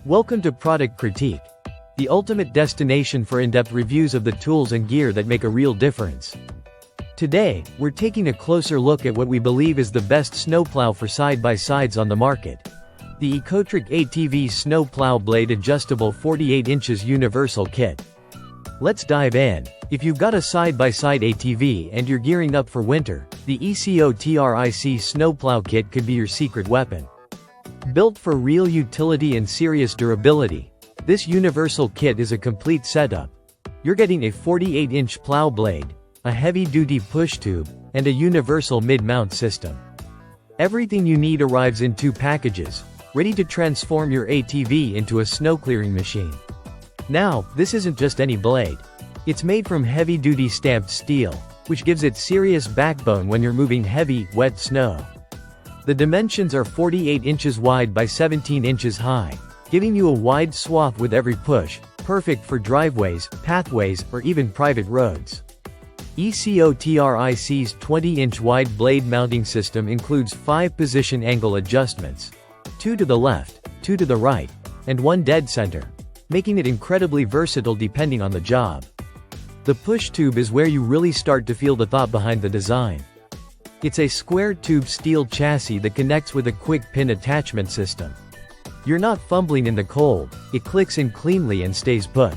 Welcome to Product Critique, the ultimate destination for in-depth reviews of the tools and gear that make a real difference. Today, we're taking a closer look at what we believe is the best snowplow for side-by-sides on the market. The ECOTRIC ATV Snow Plow Blade Adjustable 48 inches Universal Kit. Let's dive in. If you've got a side-by-side ATV and you're gearing up for winter, the ECOTRIC Snowplow Kit could be your secret weapon. Built for real utility and serious durability, this universal kit is a complete setup. You're getting a 48-inch plow blade, a heavy-duty push tube, and a universal mid-mount system. Everything you need arrives in 2 packages, ready to transform your ATV into a snow-clearing machine. Now, this isn't just any blade. It's made from heavy-duty stamped steel, which gives it serious backbone when you're moving heavy, wet snow. The dimensions are 48 inches wide by 17 inches high, giving you a wide swath with every push, perfect for driveways, pathways, or even private roads. ECOTRIC's 20-inch wide blade mounting system includes 5 position angle adjustments, 2 to the left, 2 to the right, and 1 dead center, making it incredibly versatile depending on the job. The push tube is where you really start to feel the thought behind the design. It's a square tube steel chassis that connects with a quick pin attachment system. You're not fumbling in the cold, it clicks in cleanly and stays put.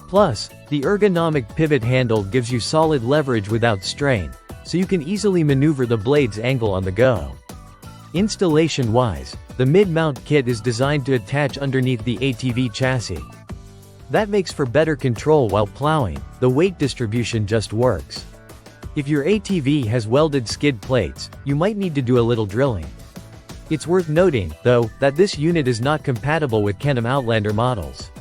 Plus, the ergonomic pivot handle gives you solid leverage without strain, so you can easily maneuver the blade's angle on the go. Installation-wise, the mid-mount kit is designed to attach underneath the ATV chassis. That makes for better control while plowing. The weight distribution just works. If your ATV has welded skid plates, you might need to do a little drilling. It's worth noting, though, that this unit is not compatible with Can-Am Outlander models.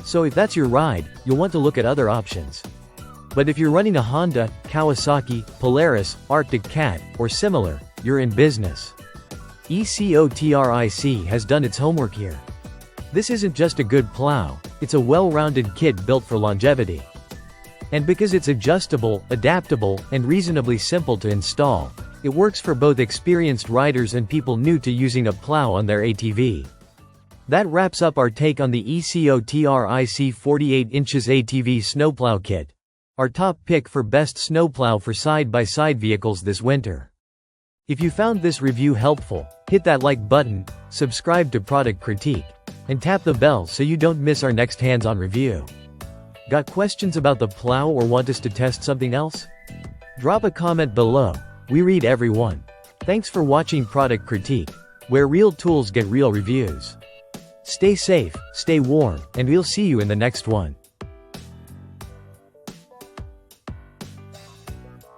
So if that's your ride, you'll want to look at other options. But if you're running a Honda, Kawasaki, Polaris, Arctic Cat, or similar, you're in business. ECOTRIC has done its homework here. This isn't just a good plow, it's a well-rounded kit built for longevity. And because it's adjustable, adaptable, and reasonably simple to install, it works for both experienced riders and people new to using a plow on their ATV. That wraps up our take on the ECOTRIC 48 inches ATV Snowplow Kit, our top pick for best snowplow for side-by-side vehicles this winter. If you found this review helpful, hit that like button, subscribe to Product Critique, and tap the bell so you don't miss our next hands-on review. Got questions about the plow or want us to test something else? Drop a comment below, we read every one. Thanks for watching Product Critique, where real tools get real reviews. Stay safe, stay warm, and we'll see you in the next one.